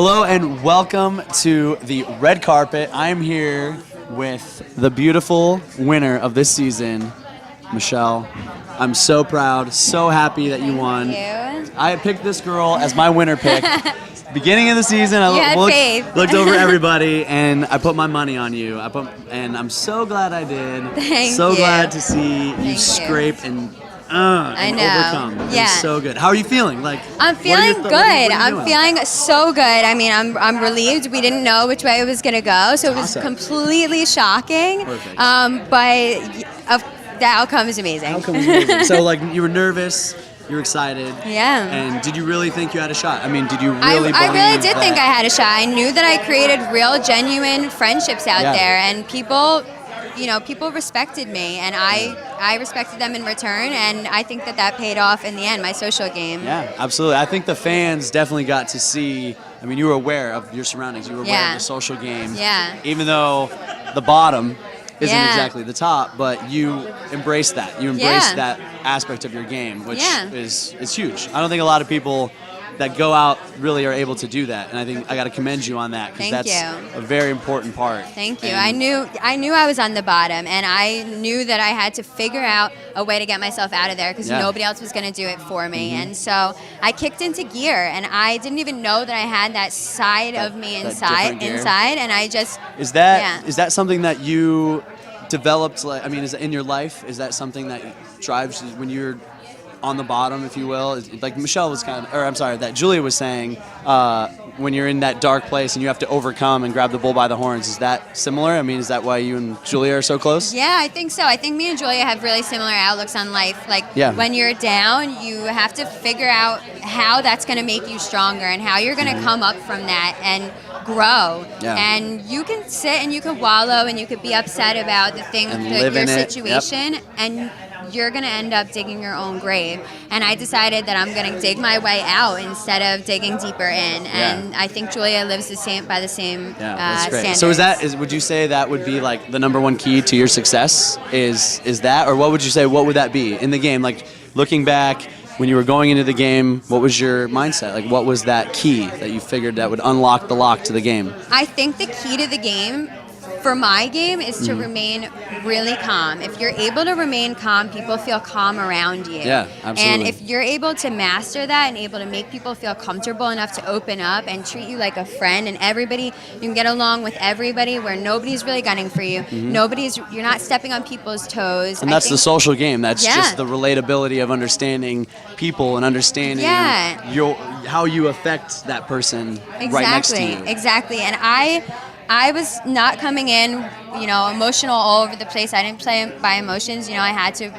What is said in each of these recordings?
Hello and welcome to the red carpet. I'm here with the beautiful winner of this season, Michele. I'm so proud, so happy that you won. Thank you. I picked this girl as my winner pick. Beginning of the season, I looked over everybody and I put my money on you. And I'm so glad I did. Thank so you. glad to see you scrape and overcome. Yeah. It's so good. How are you feeling? I'm feeling good. I'm feeling so good. I mean, I'm relieved. We didn't know which way it was gonna go, so it was completely shocking. Perfect. But the outcome is amazing. Outcome is amazing. So you were nervous. You were excited. Yeah. And did you really think you had a shot? I mean, did you really I really did think I had a shot. I knew that I created real, genuine friendships out there, and people respected me, and I respected them in return, and I think that paid off in the end, my social game. Yeah, absolutely. I think the fans definitely got to see, I mean, you were aware of your surroundings. You were aware of the social game. Yeah. Even though the bottom isn't exactly the top, but you embrace that. You embrace that aspect of your game, which is huge. I don't think a lot of people that go out really are able to do that, and I think I got to commend you on that, because that's a very important part. Thank you. I knew I was on the bottom, and I knew that I had to figure out a way to get myself out of there, because nobody else was going to do it for me. And so I kicked into gear, and I didn't even know that I had that side of me inside, and I just is that something that you developed? I mean, is it in your life? Is that something that drives you when you're on the bottom, if you will? Like Michele was that Julia was saying, when you're in that dark place and you have to overcome and grab the bull by the horns, is that similar? I mean, is that why you and Julia are so close? Yeah, I think so. I think me and Julia have really similar outlooks on life. When you're down, you have to figure out how that's going to make you stronger and how you're going to come up from that and grow. Yeah. And you can sit and you can wallow and you could be upset about the thing, your situation, and you're going to end up digging your own grave. And I decided that I'm going to dig my way out instead of digging deeper in. And I think Julia lives by the same standards. So would you say that would be like the number one key to your success? Is that, or what would you say, what would that be in the game? Like looking back, when you were going into the game, what was your mindset? Like what was that key that you figured that would unlock the lock to the game? I think the key to the game, for my game, is to remain really calm. If you're able to remain calm, people feel calm around you. Yeah, absolutely. And if you're able to master that and able to make people feel comfortable enough to open up and treat you like a friend, and you can get along with everybody where nobody's really gunning for you. You're not stepping on people's toes. And that's the social game. That's just the relatability of understanding people and understanding how you affect that person right next to you. Exactly. And I was not coming in, emotional all over the place. I didn't play by emotions. I had to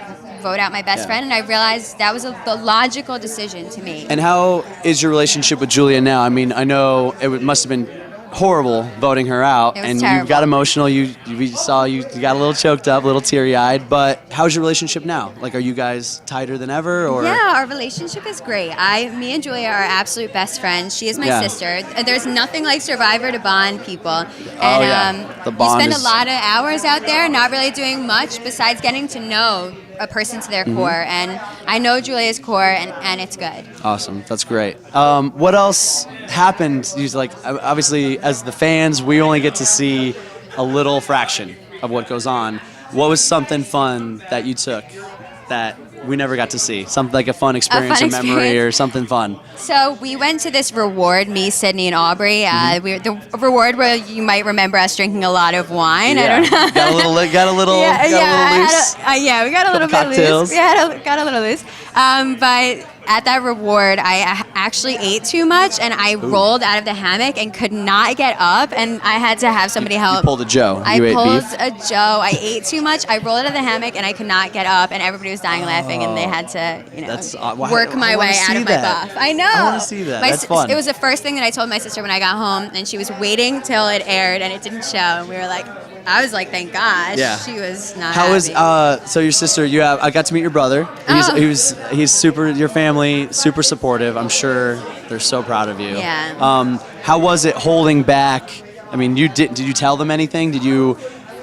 vote out my best friend, and I realized that was the logical decision to make. And how is your relationship with Julia now? I mean, I know it must have been horrible voting her out, and terrible. You got emotional. We saw you got a little choked up, a little teary-eyed. But how's your relationship now? Like, are you guys tighter than ever? Or yeah, our relationship is great. Me and Julia are absolute best friends. She is my sister. There's nothing like Survivor to bond people. And the bond you spend a lot of hours out there, not really doing much besides getting to know a person to their core, and I know Julia's core, and it's good. Awesome, that's great. What else happened? Obviously, as the fans, we only get to see a little fraction of what goes on. What was something fun that you took that we never got to see? Something like a fun experience or memory or something fun. So we went to this reward, me, Sydney, and Aubrey. The reward where you might remember us drinking a lot of wine. Yeah. I don't know. Got a little loose. We got a little bit loose. We got a little loose. But at that reward, I actually ate too much, and I rolled out of the hammock and could not get up, and I had to have somebody help. You pulled a Joe. I pulled a Joe. I ate too much. I rolled out of the hammock, and I could not get up, and everybody was dying laughing, and they had to, work my way out of my buff. I know. I want to see that. That's fun. It was the first thing that I told my sister when I got home, and she was waiting till it aired, and it didn't show, and we were like, I was like, thank God. Yeah. She was not happy. So your sister, I got to meet your brother. He's super, your family, super supportive. I'm sure they're so proud of you. Yeah. How was it holding back? I mean, did you tell them anything? Did you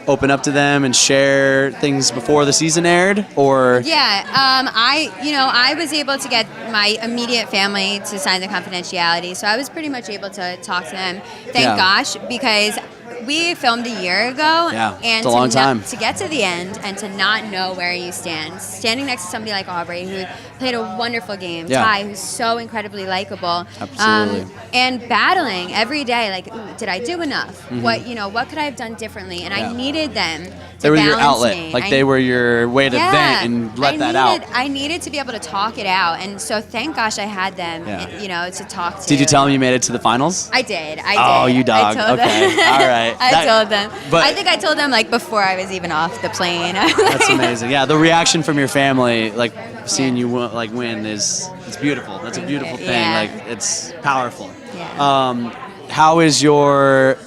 open up to them and share things before the season aired, or? Yeah, I was able to get my immediate family to sign the confidentiality, so I was pretty much able to talk to them. Thank gosh, because we filmed a year ago, and it's a long time. To get to the end and to not know where you stand, standing next to somebody like Aubrey, who played a wonderful game, Ty, who's so incredibly likable, absolutely, and battling every day, like, ooh, did I do enough? What could I have done differently? And I needed them. They were your outlet, me. like they were your way to vent and let that out. I needed to be able to talk it out, and so thank gosh I had them, to talk to. Did you tell them you made it to the finals? I did. Oh, you dog. I told okay, them. all right. I told them. But I think I told them like before I was even off the plane. That's amazing. Yeah, the reaction from your family, like seeing you win, it's beautiful. That's a beautiful thing. Like it's powerful. Yeah. How is your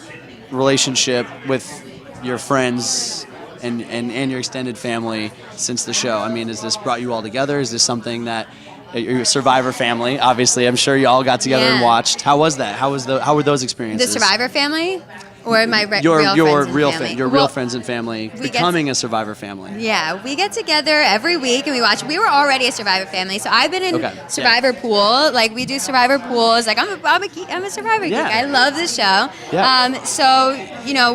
relationship with your friends and your extended family since the show? I mean, has this brought you all together? Is this something that your Survivor family, obviously, I'm sure you all got together and watched. How was that? How were those experiences? The Survivor family? Or my real friends and family becoming a Survivor family. Yeah, we get together every week and we watch. We were already a Survivor family, so I've been in Survivor Pool. Like we do Survivor Pools. Like I'm a Survivor geek. I love the show. Yeah. So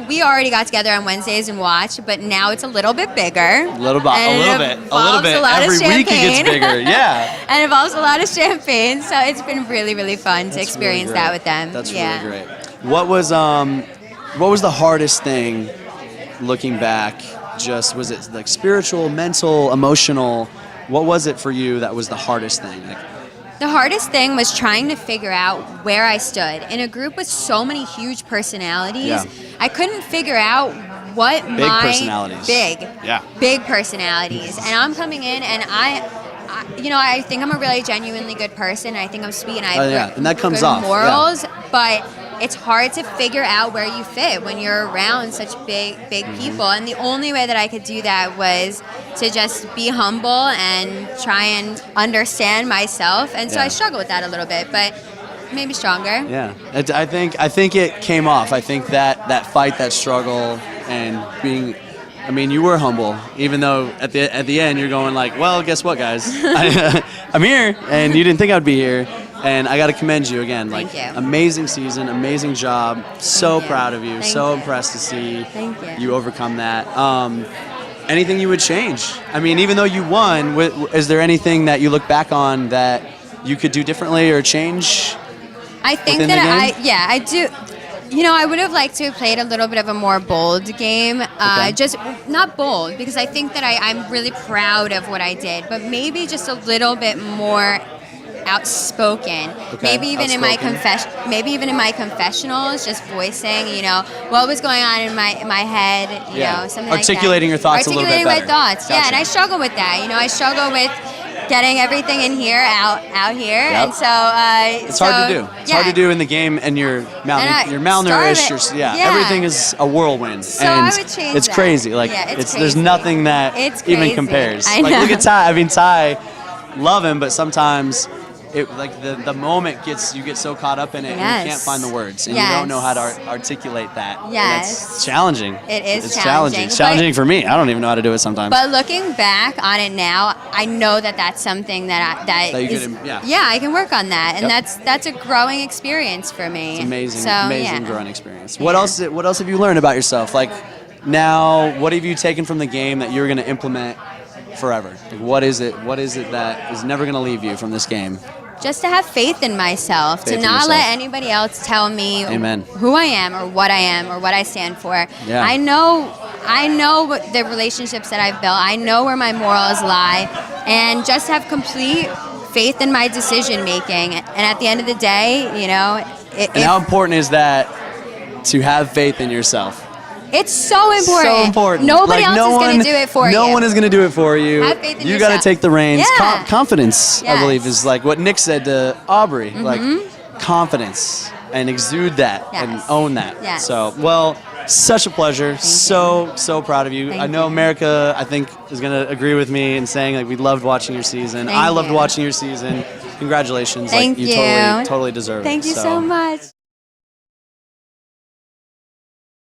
we already got together on Wednesdays and watched, but now it's a little bit bigger. A little bit. Every week it gets bigger. Yeah. And it involves a lot of champagne, so it's been really, really fun to experience that with them. That's really great. What was the hardest thing looking back? Just was it like spiritual, mental, emotional? What was it for you that was the hardest thing? The hardest thing was trying to figure out where I stood. In a group with so many huge personalities, I couldn't figure out what big personalities. And I'm coming in and I think I'm a really genuinely good person. I think I'm sweet and I have and that comes good off. morals, but it's hard to figure out where you fit when you're around such big people. And the only way that I could do that was to just be humble and try and understand myself. And so I struggle with that a little bit, but maybe stronger. Yeah, I think it came off. I think that fight, that struggle, and being. I mean, you were humble, even though at the end you're going like, well, guess what, guys? I'm here, and you didn't think I'd be here. And I got to commend you again. Like, amazing season, amazing job. So proud of you. So impressed to see you overcome that. Anything you would change? I mean, even though you won, is there anything that you look back on that you could do differently or change? I think that I do. I would have liked to have played a little bit of a more bold game. Just not bold, because I think that I'm really proud of what I did, but maybe just a little bit more outspoken. Maybe even in my confessionals, just voicing, what was going on in my head, something like that. Articulating your thoughts a little bit better. Articulating my thoughts, and I struggle with that. I struggle with getting everything in here out here, and so it's hard to do. It's hard to do in the game, and you're malnourished. Everything is a whirlwind, so and I would change it's crazy. Like there's nothing that even compares. I know. Like look at Ty. I mean, Ty, love him, but sometimes. The moment you get so caught up in it and you can't find the words and you don't know how to articulate that. It's challenging. It's challenging. It's challenging for me. I don't even know how to do it sometimes. But looking back on it now, I know that that's something I can work on that, and that's a growing experience for me. It's amazing growing experience. What else have you learned about yourself? Like now, what have you taken from the game that you're going to implement forever? Like, what is it that is never going to leave you from this game? Just to have faith in myself, to not let anybody else tell me who I am or what I stand for. Yeah. I know the relationships that I've built. I know where my morals lie, and just have complete faith in my decision making. And at the end of the day, how important is that to have faith in yourself? It's so important. Nobody else is going to do it for you. No one is going to do it for you. Have faith in you yourself. got to take the reins. Confidence, I believe, is like what Nick said to Aubrey. Like confidence, and exude that and own that. Yes. So, such a pleasure. So proud of you. I know America, I think, is going to agree with me in saying like we loved watching your season. I loved watching your season. Congratulations. Thank you. Totally deserve it. Thank you so much.